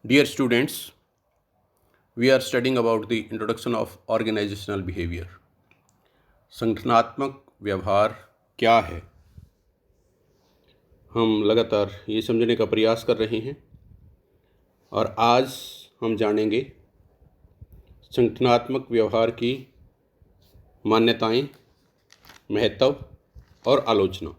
Dear students, we are studying about the introduction of organizational behavior. संगठनात्मक व्यवहार क्या है? हम लगातार ये समझने का प्रयास कर रहे हैं और आज हम जानेंगे संगठनात्मक व्यवहार की मान्यताएं, महत्व और आलोचना।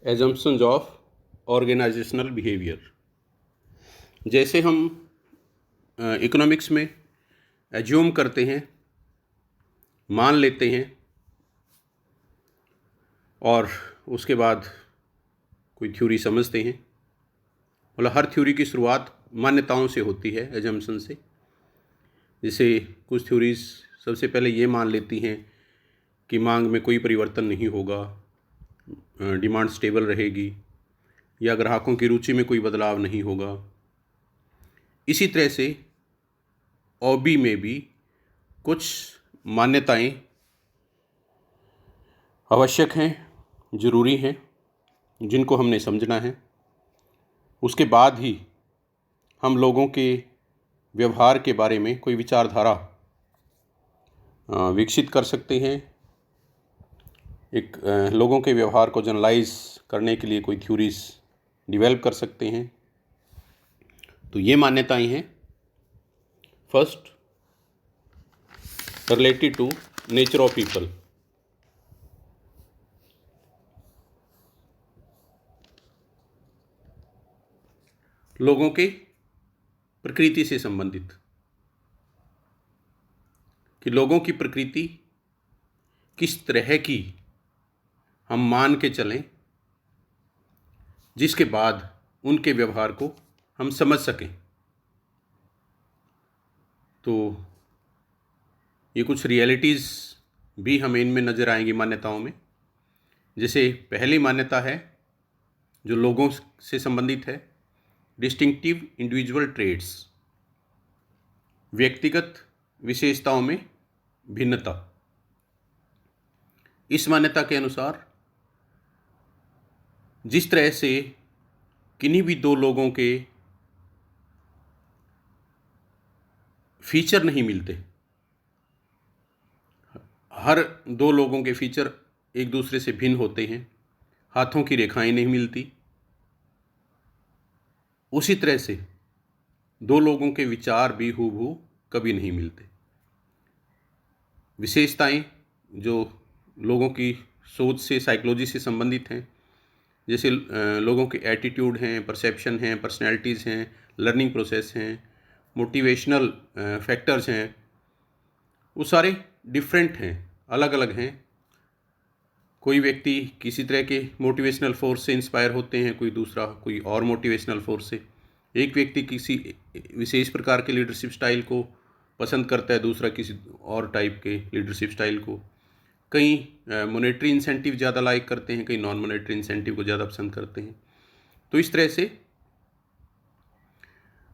Assumptions of organisational behaviour. जैसे हम इकोनॉमिक्स में एज्यूम करते हैं, मान लेते हैं और उसके बाद कोई थ्योरी समझते हैं। मतलब हर थ्योरी की शुरुआत मान्यताओं से होती है, एजम्पशन से। जैसे कुछ थ्योरीज सबसे पहले ये मान लेती हैं कि मांग में कोई परिवर्तन नहीं होगा, डिमांड स्टेबल रहेगी, या ग्राहकों की रुचि में कोई बदलाव नहीं होगा। इसी तरह से ओबी में भी कुछ मान्यताएं आवश्यक हैं, ज़रूरी हैं, जिनको हमने समझना है। उसके बाद ही हम लोगों के व्यवहार के बारे में कोई विचारधारा विकसित कर सकते हैं। एक लोगों के व्यवहार को जनरलाइज करने के लिए कोई थ्योरीज डेवलप कर सकते हैं। तो ये मान्यताएं हैं। First, related to nature of people. लोगों के प्रकृति से संबंधित, कि लोगों की प्रकृति किस तरह की हम मान के चलें, जिसके बाद उनके व्यवहार को हम समझ सकें। तो ये कुछ रियलिटीज़ भी हमें इनमें नज़र आएंगी मान्यताओं में। जैसे पहली मान्यता है जो लोगों से संबंधित है, डिस्टिंक्टिव इंडिविजुअल ट्रेड्स, व्यक्तिगत विशेषताओं में भिन्नता। इस मान्यता के अनुसार जिस तरह से किन्हीं भी दो लोगों के फीचर नहीं मिलते, हर दो लोगों के फीचर एक दूसरे से भिन्न होते हैं, हाथों की रेखाएं नहीं मिलती, उसी तरह से दो लोगों के विचार भी हूबहू कभी नहीं मिलते। विशेषताएं जो लोगों की सोच से, साइकोलॉजी से संबंधित हैं, जैसे लोगों के एटीट्यूड हैं, परसेप्शन हैं, पर्सनैलिटीज़ हैं, लर्निंग प्रोसेस हैं, मोटिवेशनल फैक्टर्स हैं, वो सारे डिफरेंट हैं, अलग अलग हैं। कोई व्यक्ति किसी तरह के मोटिवेशनल फोर्स से इंस्पायर होते हैं, कोई दूसरा कोई और मोटिवेशनल फोर्स से। एक व्यक्ति किसी विशेष प्रकार के लीडरशिप स्टाइल को पसंद करता है, दूसरा किसी और टाइप के लीडरशिप स्टाइल को। कई मॉनेटरी इंसेंटिव ज़्यादा लाइक करते हैं, कई नॉन मॉनेटरी इंसेंटिव को ज़्यादा पसंद करते हैं। तो इस तरह से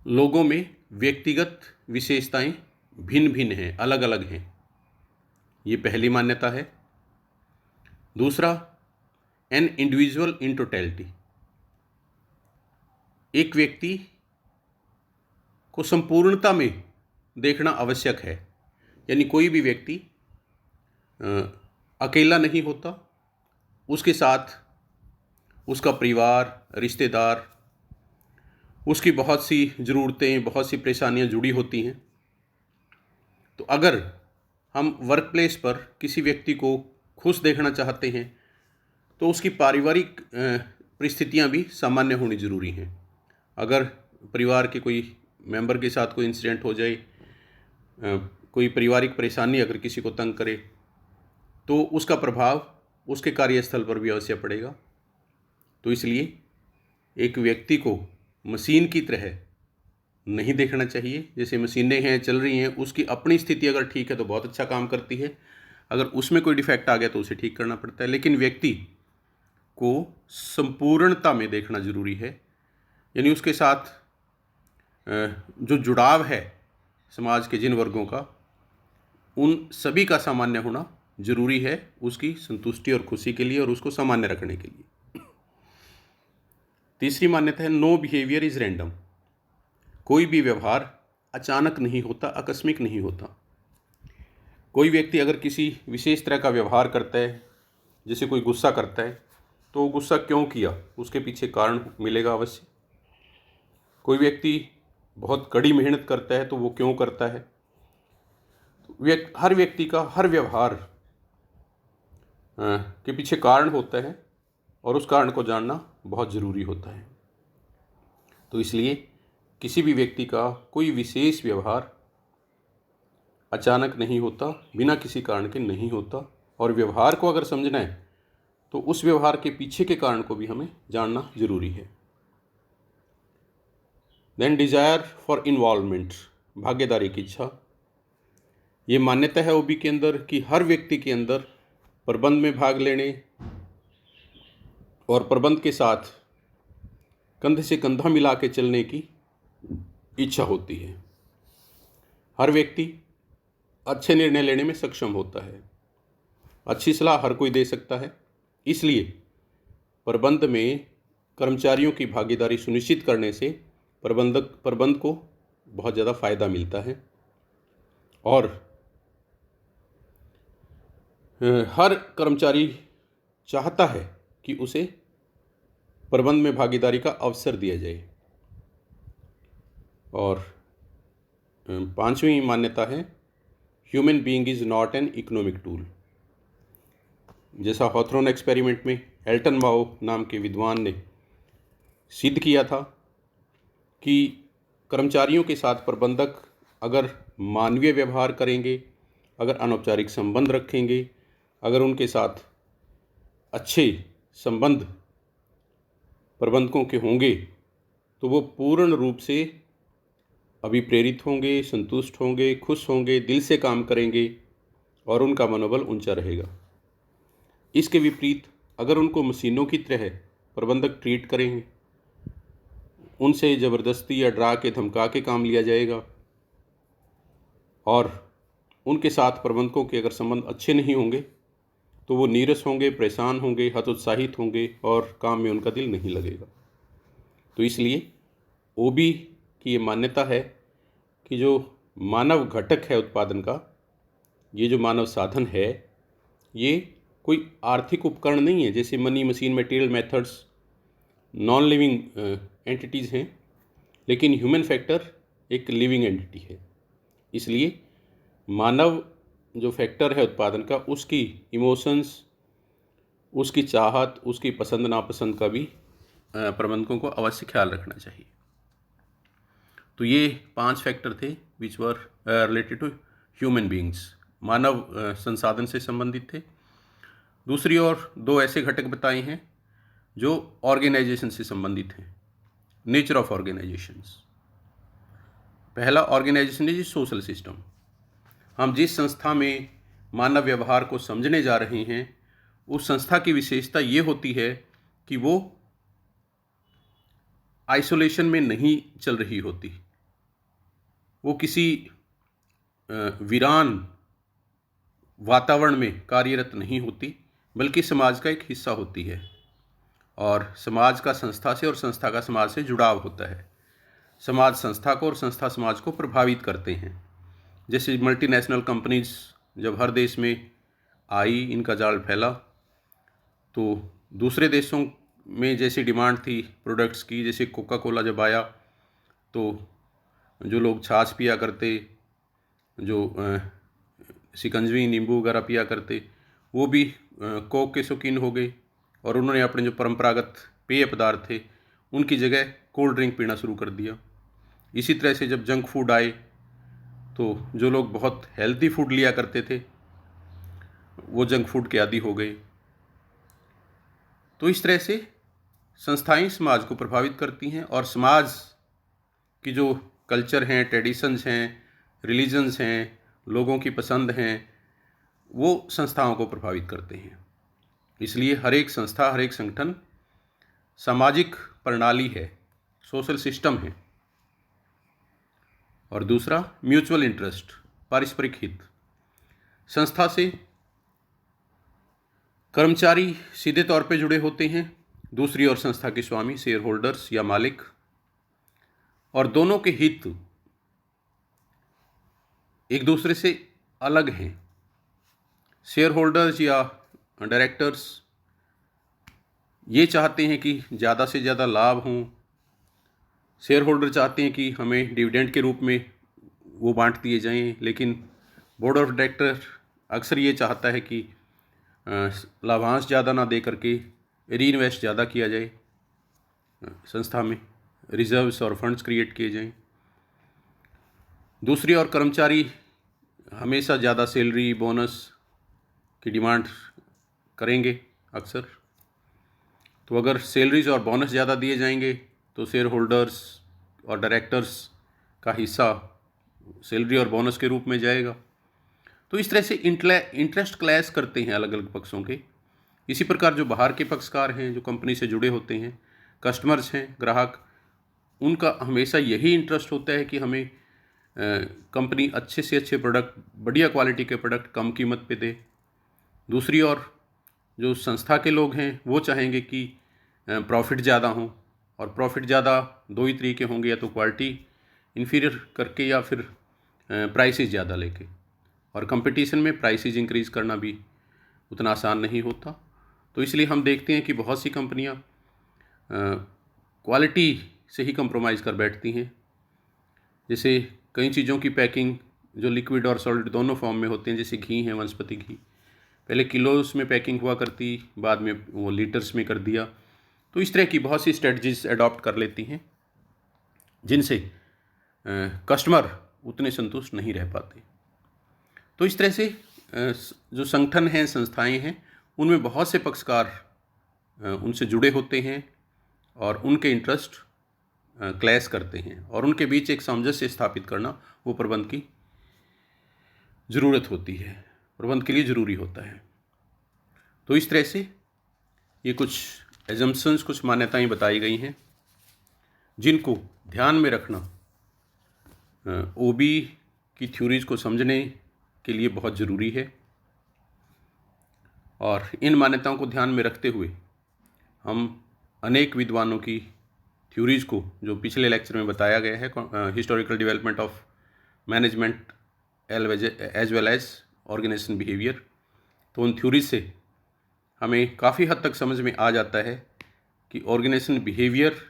लोगों में व्यक्तिगत विशेषताएं भिन्न भिन्न हैं, अलग अलग हैं। ये पहली मान्यता है। दूसरा, एन इंडिविजुअल इन टोटलिटी। एक व्यक्ति को संपूर्णता में देखना आवश्यक है, यानी कोई भी व्यक्ति अकेला नहीं होता, उसके साथ उसका परिवार, रिश्तेदार, उसकी बहुत सी ज़रूरतें, बहुत सी परेशानियां जुड़ी होती हैं। तो अगर हम वर्क प्लेस पर किसी व्यक्ति को खुश देखना चाहते हैं तो उसकी पारिवारिक परिस्थितियां भी सामान्य होनी ज़रूरी हैं। अगर परिवार के कोई मेंबर के साथ कोई इंसिडेंट हो जाए, कोई पारिवारिक परेशानी अगर किसी को तंग करे, तो उसका प्रभाव उसके कार्यस्थल पर भी अवश्य पड़ेगा। तो इसलिए एक व्यक्ति को मशीन की तरह नहीं देखना चाहिए। जैसे मशीनें हैं, चल रही हैं, उसकी अपनी स्थिति अगर ठीक है तो बहुत अच्छा काम करती है, अगर उसमें कोई डिफेक्ट आ गया तो उसे ठीक करना पड़ता है। लेकिन व्यक्ति को संपूर्णता में देखना ज़रूरी है, यानी उसके साथ जो जुड़ाव है समाज के जिन वर्गों का, उन सभी का सामान्य होना जरूरी है उसकी संतुष्टि और खुशी के लिए और उसको सामान्य रखने के लिए। तीसरी मान्यता है नो बिहेवियर इज रैंडम। कोई भी व्यवहार अचानक नहीं होता, आकस्मिक नहीं होता। कोई व्यक्ति अगर किसी विशेष तरह का व्यवहार करता है, जैसे कोई गुस्सा करता है, तो वो गुस्सा क्यों किया उसके पीछे कारण मिलेगा अवश्य। कोई व्यक्ति बहुत कड़ी मेहनत करता है तो वो क्यों करता है। हर व्यक्ति का हर व्यवहार के पीछे कारण होता है और उस कारण को जानना बहुत ज़रूरी होता है। तो इसलिए किसी भी व्यक्ति का कोई विशेष व्यवहार अचानक नहीं होता, बिना किसी कारण के नहीं होता। और व्यवहार को अगर समझना है तो उस व्यवहार के पीछे के कारण को भी हमें जानना जरूरी है। देन डिज़ायर फॉर इन्वॉल्वमेंट, भागीदारी की इच्छा। ये मान्यता है ओबी के अंदर कि हर व्यक्ति के अंदर प्रबंध में भाग लेने और प्रबंध के साथ कंधे से कंधा मिला के चलने की इच्छा होती है। हर व्यक्ति अच्छे निर्णय लेने में सक्षम होता है, अच्छी सलाह हर कोई दे सकता है। इसलिए प्रबंध में कर्मचारियों की भागीदारी सुनिश्चित करने से प्रबंध को बहुत ज़्यादा फायदा मिलता है। और हर कर्मचारी चाहता है कि उसे प्रबंध में भागीदारी का अवसर दिया जाए। और पांचवी मान्यता है human being is not an economic tool. जैसा हॉथरॉन एक्सपेरिमेंट में एल्टन माओ नाम के विद्वान ने सिद्ध किया था कि कर्मचारियों के साथ प्रबंधक अगर मानवीय व्यवहार करेंगे, अगर अनौपचारिक संबंध रखेंगे, अगर उनके साथ अच्छे संबंध प्रबंधकों के होंगे तो वो पूर्ण रूप से अभिप्रेरित होंगे, संतुष्ट होंगे, खुश होंगे, दिल से काम करेंगे और उनका मनोबल ऊंचा रहेगा। इसके विपरीत अगर उनको मशीनों की तरह प्रबंधक ट्रीट करेंगे, उनसे ज़बरदस्ती या डरा के धमका के काम लिया जाएगा और उनके साथ प्रबंधकों के अगर संबंध अच्छे नहीं होंगे तो वो नीरस होंगे, परेशान होंगे, हतोत्साहित होंगे और काम में उनका दिल नहीं लगेगा। तो इसलिए ओबी की ये मान्यता है कि जो मानव घटक है उत्पादन का, ये जो मानव साधन है, ये कोई आर्थिक उपकरण नहीं है जैसे money, machine, material, methods non living entities हैं, लेकिन ह्यूमन फैक्टर एक लिविंग एंटिटी है। इसलिए मानव जो फैक्टर है उत्पादन का, उसकी इमोशंस, उसकी चाहत, उसकी पसंद नापसंद का भी प्रबंधकों को अवश्य ख्याल रखना चाहिए। तो ये 5 फैक्टर थे which were related to human beings, मानव संसाधन से संबंधित थे। दूसरी ओर 2 ऐसे घटक बताए हैं जो ऑर्गेनाइजेशन से संबंधित हैं, नेचर ऑफ ऑर्गेनाइजेशंस। पहला ऑर्गेनाइजेशन इज सोशल सिस्टम। हम जिस संस्था में मानव व्यवहार को समझने जा रहे हैं, उस संस्था की विशेषता ये होती है कि वो आइसोलेशन में नहीं चल रही होती, वो किसी वीरान वातावरण में कार्यरत नहीं होती, बल्कि समाज का एक हिस्सा होती है। और समाज का संस्था से और संस्था का समाज से जुड़ाव होता है। समाज संस्था को और संस्था समाज को प्रभावित करते हैं। जैसे मल्टीनेशनल कंपनीज जब हर देश में आई, इनका जाल फैला, तो दूसरे देशों में जैसी डिमांड थी प्रोडक्ट्स की, जैसे कोका कोला जब आया तो जो लोग छाछ पिया करते, जो शिकंजवी, नींबू वगैरह पिया करते, वो भी कोक के शौकीन हो गए और उन्होंने अपने जो परंपरागत पेय पदार्थ थे उनकी जगह कोल्ड ड्रिंक पीना शुरू कर दिया। इसी तरह से जब जंक फूड आए तो जो लोग बहुत हेल्दी फूड लिया करते थे वो जंक फूड के आदी हो गए। तो इस तरह से संस्थाएं समाज को प्रभावित करती हैं और समाज की जो कल्चर हैं, ट्रेडिशंस हैं, रिलीजन्स हैं, लोगों की पसंद हैं, वो संस्थाओं को प्रभावित करते हैं। इसलिए हर एक संस्था, हर एक संगठन सामाजिक प्रणाली है, सोशल सिस्टम है। और दूसरा म्यूचुअल इंटरेस्ट, पारस्परिक हित। संस्था से कर्मचारी सीधे तौर पे जुड़े होते हैं, दूसरी ओर संस्था के स्वामी, शेयर होल्डर्स या मालिक, और दोनों के हित एक दूसरे से अलग हैं। शेयर होल्डर्स या डायरेक्टर्स ये चाहते हैं कि ज़्यादा से ज़्यादा लाभ हों। शेयर होल्डर चाहते हैं कि हमें डिविडेंड के रूप में वो बांट दिए जाएं, लेकिन बोर्ड ऑफ डायरेक्टर अक्सर ये चाहता है कि लाभांश ज़्यादा ना दे करके री इन्वेस्ट ज़्यादा किया जाए, संस्था में रिजर्व्स और फंड्स क्रिएट किए जाएं। दूसरी ओर कर्मचारी हमेशा ज़्यादा सैलरी बोनस की डिमांड करेंगे अक्सर। तो अगर सैलरीज और बोनस ज़्यादा दिए जाएंगे तो शेयर होल्डर्स और डायरेक्टर्स का हिस्सा सैलरी और बोनस के रूप में जाएगा। तो इस तरह से इंटरेस्ट क्लैश करते हैं अलग अलग पक्षों के। इसी प्रकार जो बाहर के पक्षकार हैं, जो कंपनी से जुड़े होते हैं, कस्टमर्स हैं, ग्राहक, उनका हमेशा यही इंटरेस्ट होता है कि हमें कंपनी अच्छे से अच्छे प्रोडक्ट, बढ़िया क्वालिटी के प्रोडक्ट कम कीमत पे दे। दूसरी ओर जो संस्था के लोग हैं वो चाहेंगे कि प्रॉफिट ज़्यादा हो, और प्रॉफिट ज़्यादा दो ही तरीके होंगे, या तो क्वालिटी इन्फीरियर करके या फिर प्राइसेस ज़्यादा लेके। और कंपटीशन में प्राइसेस इंक्रीज़ करना भी उतना आसान नहीं होता। तो इसलिए हम देखते हैं कि बहुत सी कंपनियां क्वालिटी से ही कंप्रोमाइज़ कर बैठती हैं। जैसे कई चीज़ों की पैकिंग जो लिक्विड और सॉलिड दोनों फॉर्म में होते हैं, जैसे घी है, वनस्पति घी, पहले किलोस में पैकिंग हुआ करती, बाद में वो लीटर्स में कर दिया। तो इस तरह की बहुत सी स्ट्रेटजीज अडॉप्ट कर लेती हैं जिनसे कस्टमर उतने संतुष्ट नहीं रह पाते। तो इस तरह से जो संगठन हैं, संस्थाएं हैं, उनमें बहुत से पक्षकार उनसे जुड़े होते हैं और उनके इंटरेस्ट क्लैश करते हैं, और उनके बीच एक सामंजस्य स्थापित करना वो प्रबंध की ज़रूरत होती है, प्रबंध के लिए ज़रूरी होता है। तो इस तरह से ये कुछ एजम्पशंस, कुछ मान्यताएं बताई गई हैं जिनको ध्यान में रखना ओबी की थ्योरीज को समझने के लिए बहुत ज़रूरी है। और इन मान्यताओं को ध्यान में रखते हुए हम अनेक विद्वानों की थ्योरीज को, जो पिछले लेक्चर में बताया गया है, historical development of management as well as organisation behaviour, तो उन थ्योरीज से हमें काफ़ी हद तक समझ में आ जाता है कि ऑर्गेनाइजेशन बिहेवियर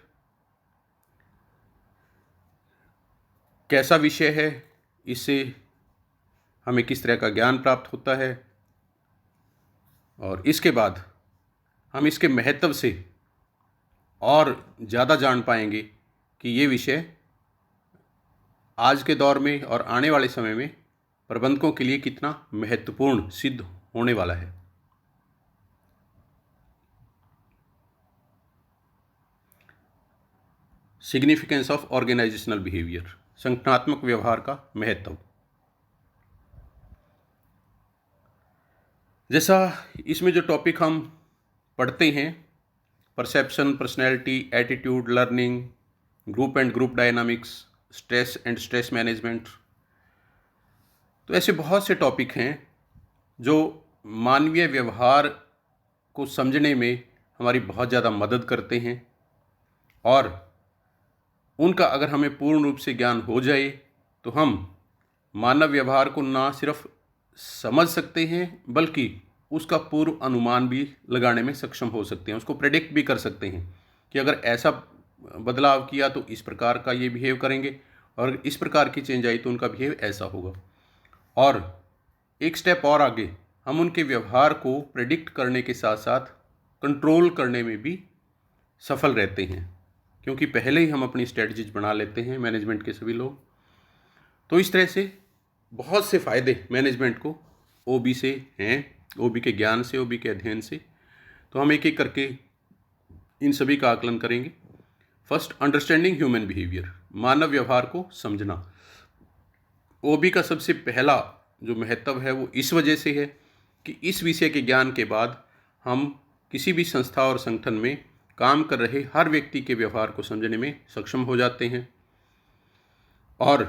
कैसा विषय है, इससे हमें किस तरह का ज्ञान प्राप्त होता है, और इसके बाद हम इसके महत्व से और ज़्यादा जान पाएंगे कि ये विषय आज के दौर में और आने वाले समय में प्रबंधकों के लिए कितना महत्वपूर्ण सिद्ध होने वाला है। सिग्निफिकेंस ऑफ ऑर्गेनाइजेशनल बिहेवियर, संगठनात्मक व्यवहार का महत्व। जैसा इसमें जो टॉपिक हम पढ़ते हैं, perception, personality, attitude, learning, group and group dynamics, stress and stress management, तो ऐसे बहुत से टॉपिक हैं जो मानवीय व्यवहार को समझने में हमारी बहुत ज़्यादा मदद करते हैं, और उनका अगर हमें पूर्ण रूप से ज्ञान हो जाए तो हम मानव व्यवहार को ना सिर्फ समझ सकते हैं बल्कि उसका पूर्व अनुमान भी लगाने में सक्षम हो सकते हैं, उसको प्रेडिक्ट भी कर सकते हैं कि अगर ऐसा बदलाव किया तो इस प्रकार का ये बिहेव करेंगे, और इस प्रकार की चेंज आई तो उनका बिहेव ऐसा होगा। और एक स्टेप और आगे, हम उनके व्यवहार को प्रेडिक्ट करने के साथ साथ कंट्रोल करने में भी सफल रहते हैं, क्योंकि पहले ही हम अपनी स्ट्रेटजीज बना लेते हैं, मैनेजमेंट के सभी लोग। तो इस तरह से बहुत से फ़ायदे मैनेजमेंट को ओबी से हैं, ओबी के ज्ञान से, ओबी के अध्ययन से। तो हम एक एक करके इन सभी का आकलन करेंगे। फर्स्ट, अंडरस्टैंडिंग ह्यूमन बिहेवियर, मानव व्यवहार को समझना। ओबी का सबसे पहला जो महत्व है वो इस वजह से है कि इस विषय के ज्ञान के बाद हम किसी भी संस्था और संगठन में काम कर रहे हर व्यक्ति के व्यवहार को समझने में सक्षम हो जाते हैं, और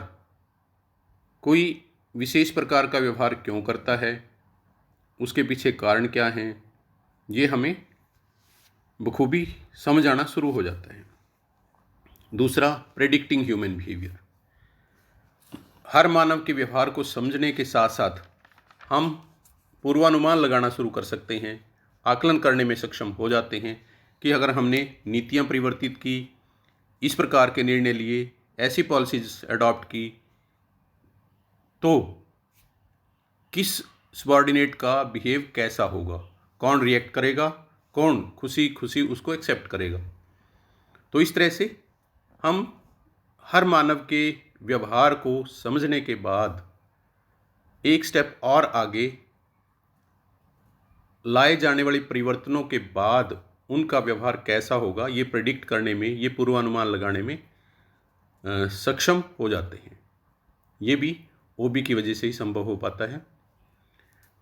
कोई विशेष प्रकार का व्यवहार क्यों करता है, उसके पीछे कारण क्या हैं, ये हमें बखूबी समझ आना शुरू हो जाता है। दूसरा, प्रेडिक्टिंग ह्यूमन बिहेवियर। हर मानव के व्यवहार को समझने के साथ साथ हम पूर्वानुमान लगाना शुरू कर सकते हैं, आकलन करने में सक्षम हो जाते हैं कि अगर हमने नीतियाँ परिवर्तित की, इस प्रकार के निर्णय लिए, ऐसी पॉलिसीज अडॉप्ट की, तो किस सबॉर्डिनेट का बिहेव कैसा होगा, कौन रिएक्ट करेगा, कौन खुशी खुशी उसको एक्सेप्ट करेगा। तो इस तरह से हम हर मानव के व्यवहार को समझने के बाद एक स्टेप और आगे लाए जाने वाले परिवर्तनों के बाद उनका व्यवहार कैसा होगा, ये प्रेडिक्ट करने में, ये पूर्वानुमान लगाने में सक्षम हो जाते हैं। ये भी ओबी की वजह से ही संभव हो पाता है।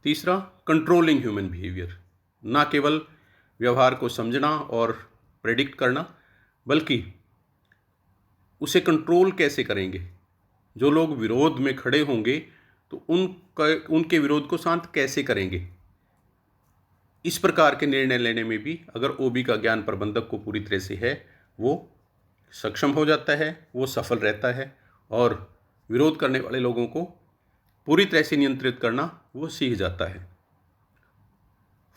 तीसरा, कंट्रोलिंग ह्यूमन बिहेवियर। ना केवल व्यवहार को समझना और प्रेडिक्ट करना, बल्कि उसे कंट्रोल कैसे करेंगे। जो लोग विरोध में खड़े होंगे तो उनके विरोध को शांत कैसे करेंगे, इस प्रकार के निर्णय लेने में भी अगर ओबी का ज्ञान प्रबंधक को पूरी तरह से है, वो सक्षम हो जाता है, वो सफल रहता है और विरोध करने वाले लोगों को पूरी तरह से नियंत्रित करना वो सीख जाता है।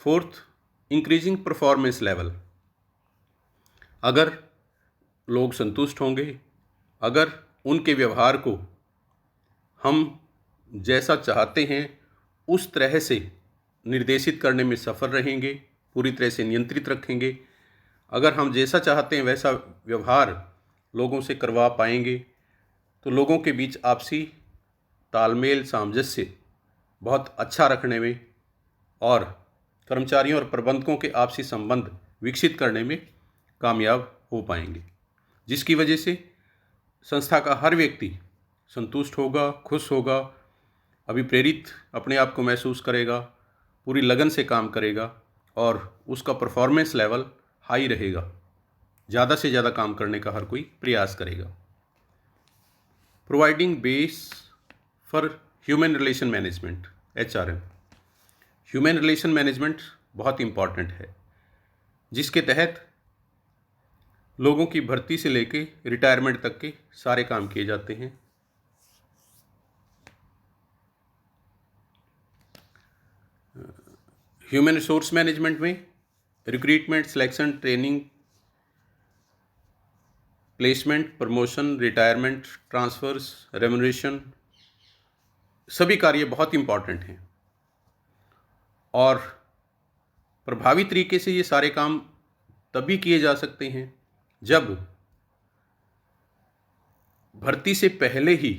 Fourth, increasing performance level. अगर लोग संतुष्ट होंगे, अगर उनके व्यवहार को हम जैसा चाहते हैं उस तरह से निर्देशित करने में सफल रहेंगे, पूरी तरह से नियंत्रित रखेंगे, अगर हम जैसा चाहते हैं वैसा व्यवहार लोगों से करवा पाएंगे, तो लोगों के बीच आपसी तालमेल, सामंजस्य बहुत अच्छा रखने में और कर्मचारियों और प्रबंधकों के आपसी संबंध विकसित करने में कामयाब हो पाएंगे, जिसकी वजह से संस्था का हर व्यक्ति संतुष्ट होगा, खुश होगा, अभिप्रेरित अपने आप को महसूस करेगा, पूरी लगन से काम करेगा और उसका परफॉर्मेंस लेवल हाई रहेगा, ज़्यादा से ज़्यादा काम करने का हर कोई प्रयास करेगा। Providing base for human relation management, HRM। Human relation management बहुत इम्पॉर्टेंट है, जिसके तहत लोगों की भर्ती से लेके रिटायरमेंट तक के सारे काम किए जाते हैं। ह्यूमन रिसोर्स मैनेजमेंट में recruitment, selection, training, placement, promotion, retirement, transfers, remuneration, सभी कार्य बहुत इम्पॉर्टेंट हैं और प्रभावी तरीके से ये सारे काम तभी किए जा सकते हैं जब भर्ती से पहले ही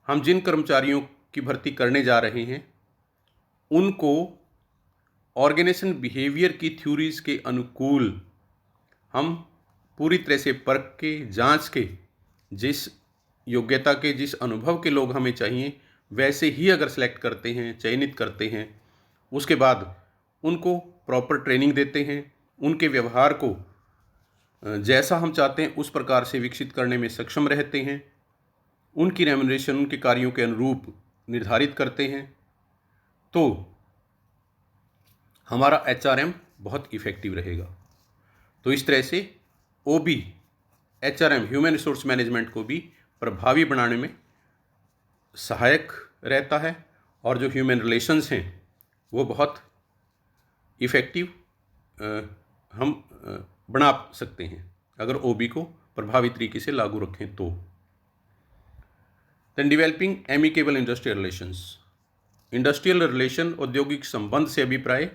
हम जिन कर्मचारियों की भर्ती करने जा रहे हैं उनको ऑर्गेनाइजेशन बिहेवियर की थ्योरीज के अनुकूल हम पूरी तरह से परख के, जांच के, जिस योग्यता के, जिस अनुभव के लोग हमें चाहिए वैसे ही अगर सेलेक्ट करते हैं, चयनित करते हैं, उसके बाद उनको प्रॉपर ट्रेनिंग देते हैं, उनके व्यवहार को जैसा हम चाहते हैं उस प्रकार से विकसित करने में सक्षम रहते हैं, उनकी रेम्यूनरेशन उनके कार्यों के अनुरूप निर्धारित करते हैं, तो हमारा HRM बहुत इफ़ेक्टिव रहेगा। तो इस तरह से OB HRM human resource management को भी प्रभावी बनाने में सहायक रहता है और जो ह्यूमन रिलेशंस हैं वो बहुत इफ़ेक्टिव हम बना सकते हैं अगर OB को प्रभावी तरीके से लागू रखें तो। Then developing amicable industrial relations. Industrial relation, औद्योगिक संबंध से अभिप्राय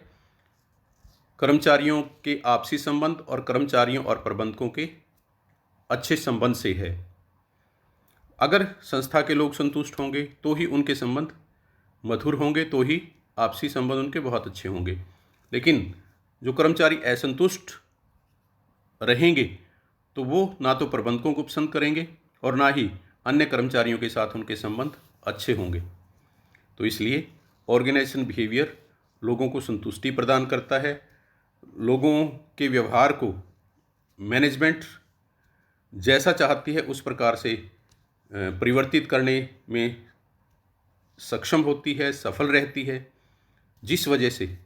कर्मचारियों के आपसी संबंध और कर्मचारियों और प्रबंधकों के अच्छे संबंध से है। अगर संस्था के लोग संतुष्ट होंगे तो ही उनके संबंध मधुर होंगे, तो ही आपसी संबंध उनके बहुत अच्छे होंगे। लेकिन जो कर्मचारी असंतुष्ट रहेंगे तो वो ना तो प्रबंधकों को पसंद करेंगे और ना ही अन्य कर्मचारियों के साथ उनके संबंध अच्छे होंगे। तो इसलिए ऑर्गेनाइजेशन बिहेवियर लोगों को संतुष्टि प्रदान करता है, लोगों के व्यवहार को मैनेजमेंट जैसा चाहती है उस प्रकार से परिवर्तित करने में सक्षम होती है, सफल रहती है, जिस वजह से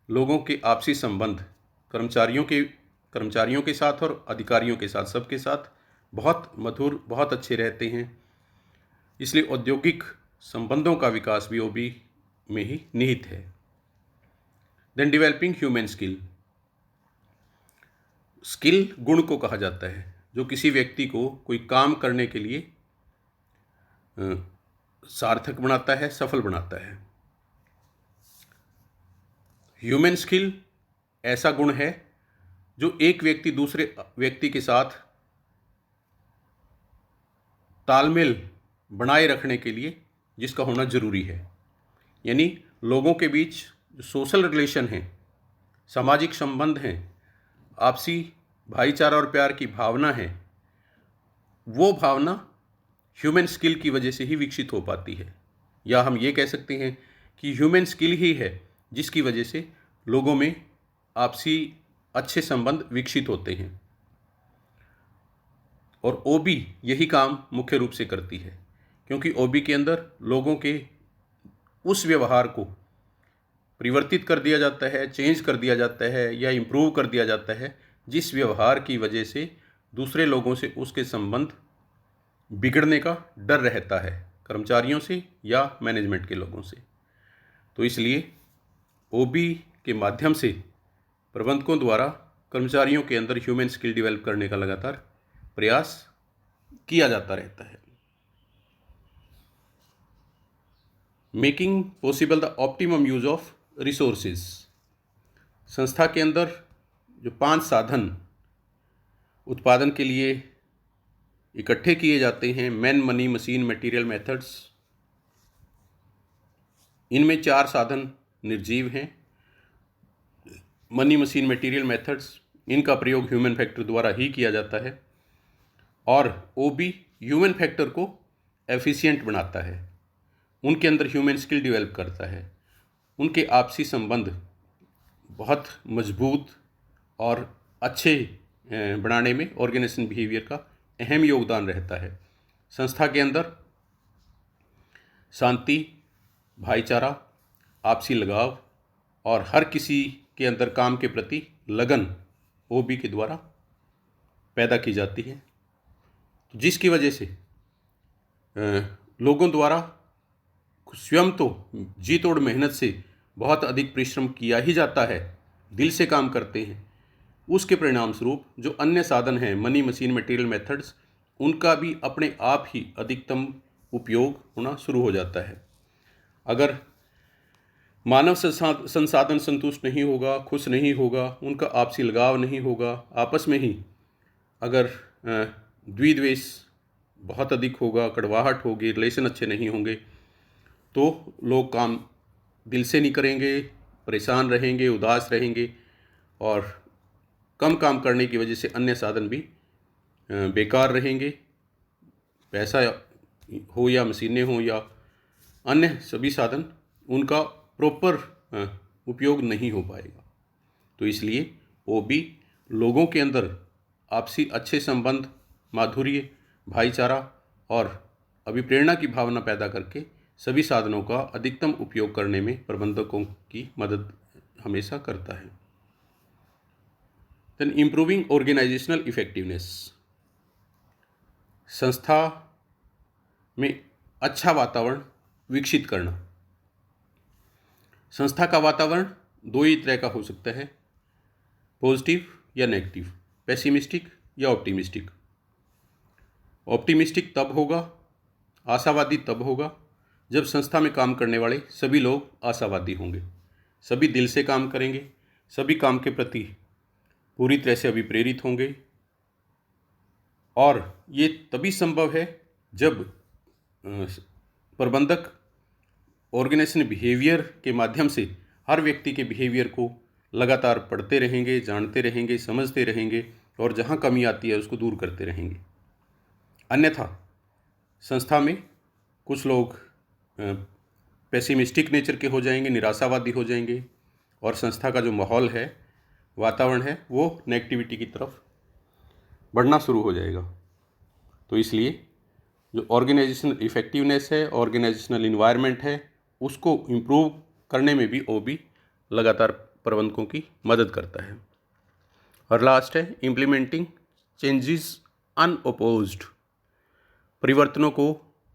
लोगों के आपसी संबंध कर्मचारियों के साथ और अधिकारियों के साथ, सबके साथ बहुत मधुर, बहुत अच्छे रहते हैं। इसलिए औद्योगिक संबंधों का विकास भी ओबी में ही निहित है। Then developing human skill. Skill गुण को कहा जाता है जो किसी व्यक्ति को कोई काम करने के लिए सार्थक बनाता है, सफल बनाता है। ह्यूमन स्किल ऐसा गुण है जो एक व्यक्ति दूसरे व्यक्ति के साथ तालमेल बनाए रखने के लिए जिसका होना ज़रूरी है। यानी लोगों के बीच जो सोशल रिलेशन हैं, सामाजिक संबंध हैं, आपसी भाईचारा और प्यार की भावना है, वो भावना ह्यूमन स्किल की वजह से ही विकसित हो पाती है। या हम ये कह सकते हैं कि ह्यूमन स्किल ही है जिसकी वजह से लोगों में आपसी अच्छे संबंध विकसित होते हैं। और ओबी यही काम मुख्य रूप से करती है, क्योंकि ओबी के अंदर लोगों के उस व्यवहार को परिवर्तित कर दिया जाता है, चेंज कर दिया जाता है या इम्प्रूव कर दिया जाता है, जिस व्यवहार की वजह से दूसरे लोगों से उसके संबंध बिगड़ने का डर रहता है, कर्मचारियों से या मैनेजमेंट के लोगों से। तो इसलिए ओबी के माध्यम से प्रबंधकों द्वारा कर्मचारियों के अंदर ह्यूमन स्किल डेवलप करने का लगातार प्रयास किया जाता रहता है। Making possible the optimum use of resources. संस्था के अंदर जो 5 साधन उत्पादन के लिए इकट्ठे किए जाते हैं, man, money, machine, material, methods, इनमें 4 साधन निर्जीव हैं। मनी, मशीन, मटेरियल, मेथड्स, इनका प्रयोग ह्यूमन फैक्टर द्वारा ही किया जाता है। और ओबी ह्यूमन फैक्टर को एफिशिएंट बनाता है, उनके अंदर ह्यूमन स्किल डेवलप करता है, उनके आपसी संबंध बहुत मजबूत और अच्छे बनाने में ऑर्गेनाइजेशन बिहेवियर का अहम योगदान रहता है। संस्था के अंदर शांति, भाईचारा, आपसी लगाव और हर किसी के अंदर काम के प्रति लगन ओबी के द्वारा पैदा की जाती है, जिसकी वजह से लोगों द्वारा स्वयं तो जी तोड़ मेहनत से बहुत अधिक परिश्रम किया ही जाता है, दिल से काम करते हैं। उसके परिणाम स्वरूप जो अन्य साधन हैं, मनी, मशीन, मटेरियल, मेथड्स, उनका भी अपने आप ही अधिकतम उपयोग होना शुरू हो जाता है। अगर मानव संसाधन संतुष्ट नहीं होगा, खुश नहीं होगा, उनका आपसी लगाव नहीं होगा, आपस में ही अगर द्विद्वेष बहुत अधिक होगा, कड़वाहट होगी, रिलेशन अच्छे नहीं होंगे, तो लोग काम दिल से नहीं करेंगे, परेशान रहेंगे, उदास रहेंगे और कम काम करने की वजह से अन्य साधन भी बेकार रहेंगे। पैसा हो या मशीनें हो या अन्य सभी साधन, उनका प्रॉपर उपयोग नहीं हो पाएगा। तो इसलिए ओबी लोगों के अंदर आपसी अच्छे संबंध, माधुर्य, भाईचारा और अभिप्रेरणा की भावना पैदा करके सभी साधनों का अधिकतम उपयोग करने में प्रबंधकों की मदद हमेशा करता है। Then improving organisational effectiveness. संस्था में अच्छा वातावरण विकसित करना। संस्था का वातावरण 2 ही तरह का हो सकता है, पॉजिटिव या नेगेटिव, पेसिमिस्टिक या ऑप्टिमिस्टिक। ऑप्टिमिस्टिक तब होगा, आशावादी तब होगा जब संस्था में काम करने वाले सभी लोग आशावादी होंगे, सभी दिल से काम करेंगे, सभी काम के प्रति पूरी तरह से अभिप्रेरित होंगे। और ये तभी संभव है जब प्रबंधक ऑर्गेनाइजेशन बिहेवियर के माध्यम से हर व्यक्ति के बिहेवियर को लगातार पढ़ते रहेंगे, जानते रहेंगे, समझते रहेंगे और जहाँ कमी आती है उसको दूर करते रहेंगे। अन्यथा संस्था में कुछ लोग पेसिमिस्टिक नेचर के हो जाएंगे, निराशावादी हो जाएंगे और संस्था का जो माहौल है, वातावरण है, वो नेगेटिविटी की तरफ बढ़ना शुरू हो जाएगा। तो इसलिए जो ऑर्गेनाइजेशनल इफ़ेक्टिवनेस है, ऑर्गेनाइजेशनल इन्वायरमेंट है, उसको इम्प्रूव करने में भी ओबी लगातार प्रबंधकों की मदद करता है। और लास्ट है इम्प्लीमेंटिंग चेंजेस अनअपोज्ड, परिवर्तनों को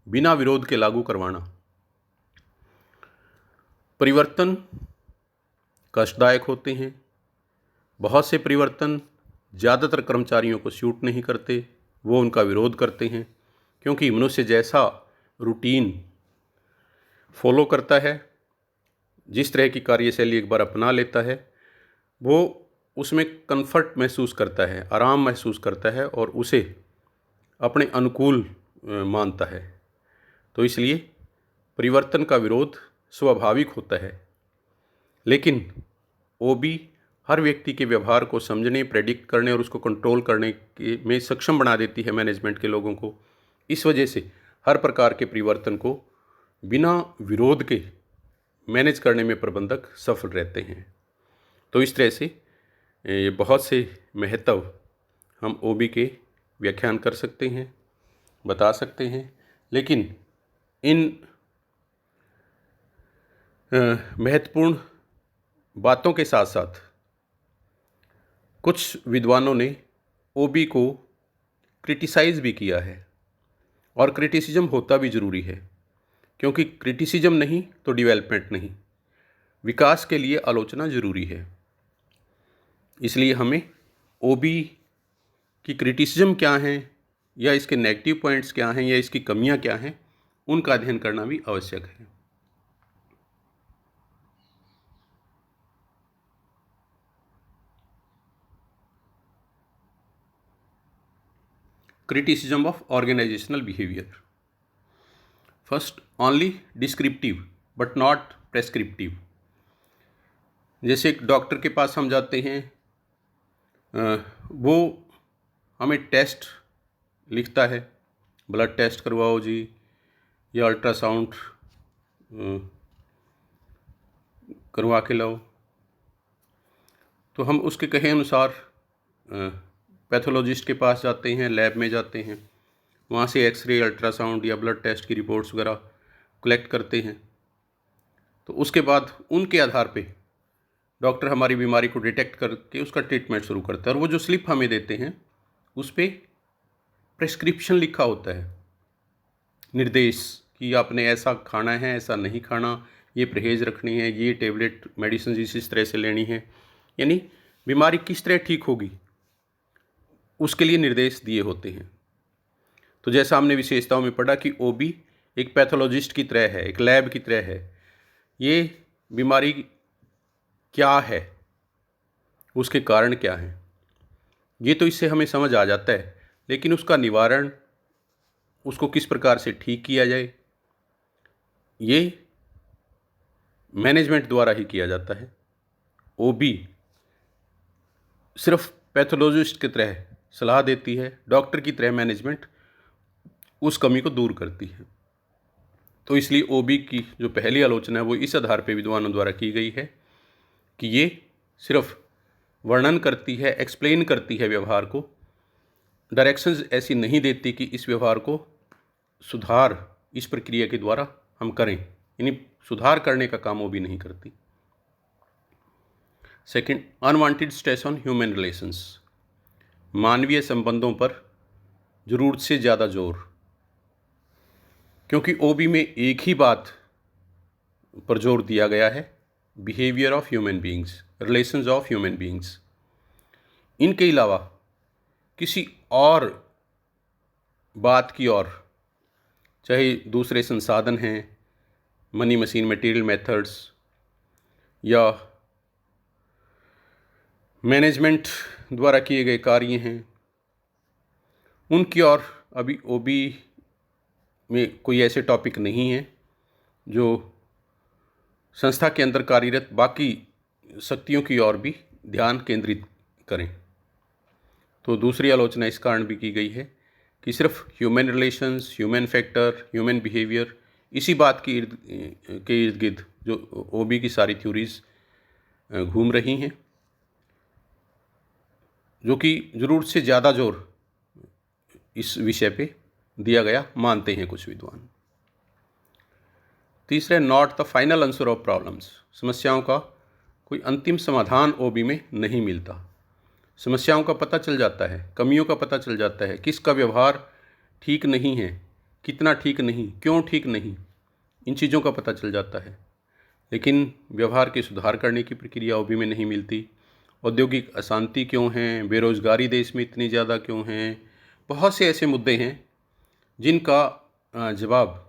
बिना विरोध के लागू करवाना। परिवर्तन कष्टदायक होते हैं, बहुत से परिवर्तन ज़्यादातर कर्मचारियों को सूट नहीं करते, वो उनका विरोध करते हैं, क्योंकि मनुष्य जैसा रूटीन फॉलो करता है, जिस तरह की कार्यशैली एक बार अपना लेता है, वो उसमें कंफर्ट महसूस करता है, आराम महसूस करता है और उसे अपने अनुकूल मानता है। तो इसलिए परिवर्तन का विरोध स्वाभाविक होता है, लेकिन ओबी हर व्यक्ति के व्यवहार को समझने, प्रेडिक्ट करने और उसको कंट्रोल करने के में सक्षम बना देती है मैनेजमेंट के लोगों को। इस वजह से हर प्रकार के परिवर्तन को बिना विरोध के मैनेज करने में प्रबंधक सफल रहते हैं। तो इस तरह से ये बहुत से महत्व हम ओबी के व्याख्यान कर सकते हैं, बता सकते हैं, लेकिन इन महत्वपूर्ण बातों के साथ साथ कुछ विद्वानों ने ओबी को क्रिटिसाइज़ भी किया है, और क्रिटिसिज्म होता भी ज़रूरी है, क्योंकि क्रिटिसिज्म नहीं तो डेवलपमेंट नहीं, विकास के लिए आलोचना ज़रूरी है। इसलिए हमें ओबी की क्रिटिसिज्म क्या हैं, या इसके नेगेटिव पॉइंट्स क्या हैं, या इसकी कमियां क्या हैं, उनका अध्ययन करना भी आवश्यक है। Criticism of organisational behaviour. First, only descriptive but not prescriptive. जैसे एक डॉक्टर के पास हम जाते हैं, वो हमें टेस्ट लिखता है, ब्लड टेस्ट करवाओ जी, या अल्ट्रासाउंड करवा के लाओ, तो हम उसके कहे अनुसार पैथोलॉजिस्ट के पास जाते हैं, लैब में जाते हैं, वहाँ से एक्सरे, अल्ट्रासाउंड या ब्लड टेस्ट की रिपोर्ट्स वगैरह कलेक्ट करते हैं। तो उसके बाद उनके आधार पे डॉक्टर हमारी बीमारी को डिटेक्ट करके उसका ट्रीटमेंट शुरू करता है, और वो जो स्लिप हमें देते हैं उस पर प्रेस्क्रिप्शन लिखा होता है, निर्देश कि आपने ऐसा खाना है, ऐसा नहीं खाना, ये परहेज़ रखनी है, ये टेबलेट मेडिसिन इस तरह से लेनी है, यानी बीमारी किस तरह ठीक होगी उसके लिए निर्देश दिए होते हैं। तो जैसा हमने विशेषताओं में पढ़ा कि ओबी एक पैथोलॉजिस्ट की तरह है, एक लैब की तरह है। ये बीमारी क्या है, उसके कारण क्या हैं, ये तो इससे हमें समझ आ जाता है, लेकिन उसका निवारण, उसको किस प्रकार से ठीक किया जाए, ये मैनेजमेंट द्वारा ही किया जाता है। ओबी सिर्फ पैथोलॉजिस्ट की तरह सलाह देती है, डॉक्टर की तरह मैनेजमेंट उस कमी को दूर करती है। तो इसलिए ओबी की जो पहली आलोचना है वो इस आधार पर विद्वानों द्वारा की गई है कि ये सिर्फ वर्णन करती है, एक्सप्लेन करती है व्यवहार को, डायरेक्शंस ऐसी नहीं देती कि इस व्यवहार को सुधार इस प्रक्रिया के द्वारा हम करें, यानी सुधार करने का काम वो भी नहीं करती। Second, unwanted stress on human relations, मानवीय संबंधों पर ज़रूरत से ज़्यादा जोर, क्योंकि ओबी में एक ही बात पर जोर दिया गया है, behaviour of human beings, relations of human beings. इनके अलावा किसी और बात की ओर, चाहे दूसरे संसाधन हैं, मनी, मशीन, मटेरियल, मेथड्स, या मैनेजमेंट द्वारा किए गए कार्य हैं, उनकी ओर अभी ओबी में कोई ऐसे टॉपिक नहीं हैं जो संस्था के अंदर कार्यरत बाकी शक्तियों की ओर भी ध्यान केंद्रित करें। तो दूसरी आलोचना इस कारण भी की गई है कि सिर्फ human relations, human factor, human behaviour, इसी बात के इर्द गिर्द जो ओबी की सारी थ्योरीज घूम रही हैं, जो कि ज़रूरत से ज़्यादा जोर इस विषय पे दिया गया मानते हैं कुछ विद्वान। तीसरे, not the final answer of problems, समस्याओं का कोई अंतिम समाधान ओबी में नहीं मिलता। समस्याओं का पता चल जाता है, कमियों का पता चल जाता है, किसका व्यवहार ठीक नहीं है, कितना ठीक नहीं, क्यों ठीक नहीं, इन चीज़ों का पता चल जाता है। लेकिन व्यवहार के सुधार करने की प्रक्रिया ओबी में नहीं मिलती। औद्योगिक अशांति क्यों है, बेरोजगारी देश में इतनी ज़्यादा क्यों है, बहुत से ऐसे मुद्दे हैं जिनका जवाब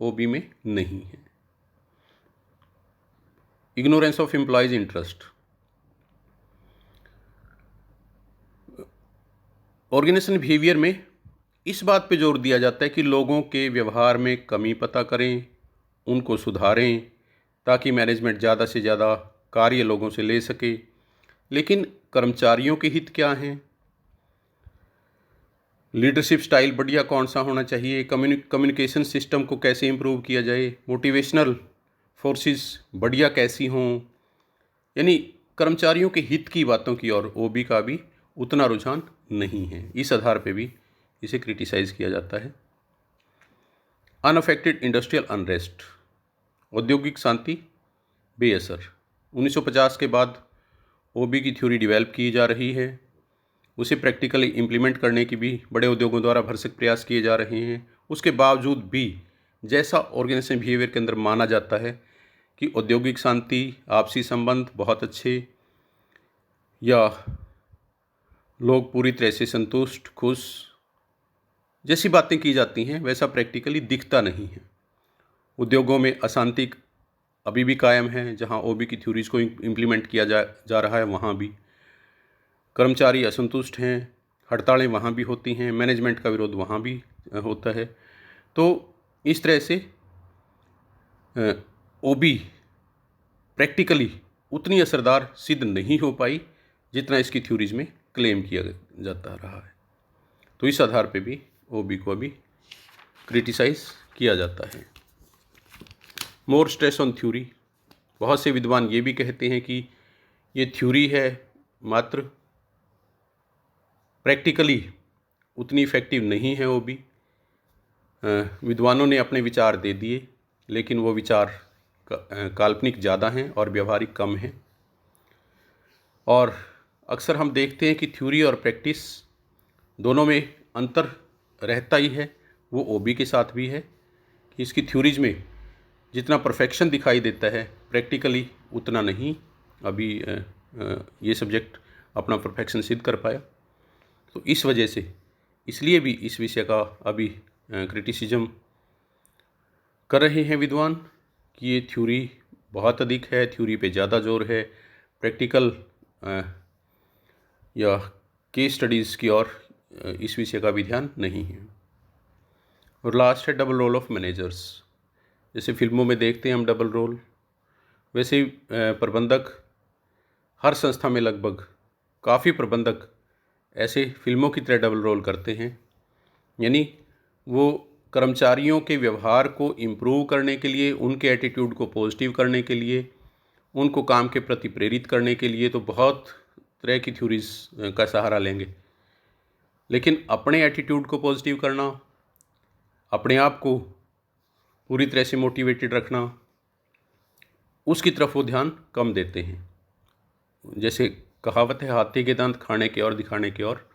ओबी में नहीं है। Ignorance of employees interest, organisation behaviour में इस बात पे जोर दिया जाता है कि लोगों के व्यवहार में कमी पता करें, उनको सुधारें, ताकि मैनेजमेंट ज़्यादा से ज़्यादा कार्य लोगों से ले सके। लेकिन कर्मचारियों के हित क्या हैं, लीडरशिप स्टाइल बढ़िया कौन सा होना चाहिए, कम्युनिकेशन सिस्टम को कैसे इम्प्रूव किया जाए, मोटिवेशनल फोर्सेस बढ़िया कैसी हों, यानी कर्मचारियों के हित की बातों की ओर ओबी का भी उतना रुझान नहीं है। इस आधार पे भी इसे क्रिटिसाइज़ किया जाता है। अनअफेक्टेड इंडस्ट्रियल अनरेस्ट, औद्योगिक शांति बेअसर। 1950 के बाद ओबी की थ्योरी डेवलप की जा रही है, उसे प्रैक्टिकली इम्प्लीमेंट करने की भी बड़े उद्योगों द्वारा भरसक प्रयास किए जा रहे हैं। उसके बावजूद भी जैसा ऑर्गेनाइजेशन बिहेवियर के अंदर माना जाता है कि औद्योगिक शांति, आपसी संबंध बहुत अच्छे, या लोग पूरी तरह से संतुष्ट, खुश, जैसी बातें की जाती हैं, वैसा प्रैक्टिकली दिखता नहीं है। उद्योगों में अशांति अभी भी कायम है, जहां ओबी की थ्योरीज को इम्प्लीमेंट किया जा रहा है वहां भी कर्मचारी असंतुष्ट हैं, हड़तालें वहाँ भी होती हैं, मैनेजमेंट का विरोध वहाँ भी होता है। तो इस तरह से ओबी प्रैक्टिकली उतनी असरदार सिद्ध नहीं हो पाई जितना इसकी थ्योरीज में क्लेम किया जाता रहा है। तो इस आधार पे भी ओबी को अभी क्रिटिसाइज किया जाता है। मोर स्ट्रेस ऑन थ्योरी, बहुत से विद्वान ये भी कहते हैं कि ये थ्योरी है, मात्र प्रैक्टिकली उतनी इफ़ेक्टिव नहीं है ओबी। विद्वानों ने अपने विचार दे दिए, लेकिन वो विचार काल्पनिक ज़्यादा हैं और व्यवहारिक कम हैं। और अक्सर हम देखते हैं कि थ्योरी और प्रैक्टिस दोनों में अंतर रहता ही है। वो ओबी के साथ भी है कि इसकी थ्योरीज में जितना परफेक्शन दिखाई देता है, प्रैक्टिकली उतना नहीं अभी ये सब्जेक्ट अपना परफेक्शन सिद्ध कर पाया। तो इस वजह से इसलिए भी इस विषय का अभी क्रिटिसिज्म कर रहे हैं विद्वान कि ये थ्योरी बहुत अधिक है, थ्योरी पे ज़्यादा जोर है, प्रैक्टिकल या केस स्टडीज़ की ओर इस विषय का भी ध्यान नहीं है। और लास्ट है डबल रोल ऑफ मैनेजर्स। जैसे फिल्मों में देखते हैं हम डबल रोल, वैसे ही प्रबंधक हर संस्था में लगभग काफ़ी प्रबंधक ऐसे फिल्मों की तरह डबल रोल करते हैं। यानी वो कर्मचारियों के व्यवहार को इम्प्रूव करने के लिए, उनके एटीट्यूड को पॉजिटिव करने के लिए, उनको काम के प्रति प्रेरित करने के लिए तो बहुत तरह की थ्योरीज का सहारा लेंगे, लेकिन अपने एटीट्यूड को पॉजिटिव करना, अपने आप को पूरी तरह से मोटिवेटेड रखना, उसकी तरफ वो ध्यान कम देते हैं। जैसे कहावत है, हाथी के दांत खाने के और दिखाने के और।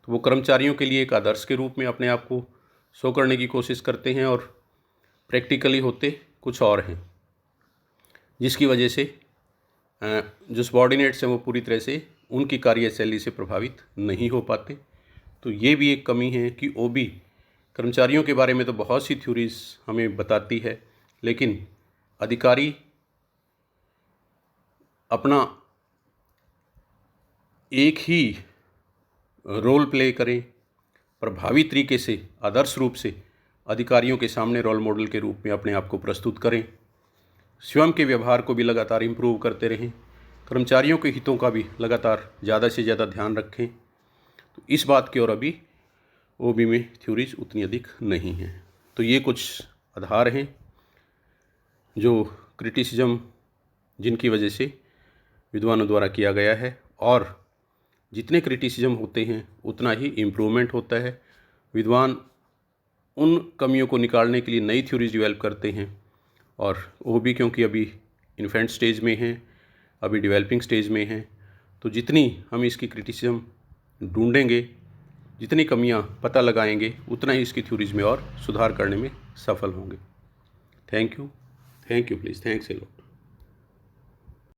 तो वो कर्मचारियों के लिए एक आदर्श के रूप में अपने आप को शो करने की कोशिश करते हैं और प्रैक्टिकली होते कुछ और हैं, जिसकी वजह से जो सबॉर्डिनेट्स हैं वो पूरी तरह से उनकी कार्यशैली से प्रभावित नहीं हो पाते। तो ये भी एक कमी है कि ओबी कर्मचारियों के बारे में तो बहुत सी थ्योरीज हमें बताती है, लेकिन अधिकारी अपना एक ही रोल प्ले करें, प्रभावी तरीके से, आदर्श रूप से अधिकारियों के सामने रोल मॉडल के रूप में अपने आप को प्रस्तुत करें, स्वयं के व्यवहार को भी लगातार इम्प्रूव करते रहें, कर्मचारियों के हितों का भी लगातार ज़्यादा से ज़्यादा ध्यान रखें। तो इस बात की ओर अभी ओबी में थ्योरीज उतनी अधिक नहीं हैं। तो ये कुछ आधार हैं जो क्रिटिसिज्म जिनकी वजह से विद्वानों द्वारा किया गया है, और जितने क्रिटिसिज्म होते हैं उतना ही इम्प्रूवमेंट होता है। विद्वान उन कमियों को निकालने के लिए नई थ्योरीज डेवलप करते हैं, और वो भी क्योंकि अभी इन्फेंट स्टेज में हैं, अभी डेवलपिंग स्टेज में हैं। तो जितनी हम इसकी क्रिटिसिज्म ढूंढेंगे, जितनी कमियां पता लगाएंगे, उतना ही इसकी थ्योरीज में और सुधार करने में सफल होंगे। Thank you please, thanks a lot.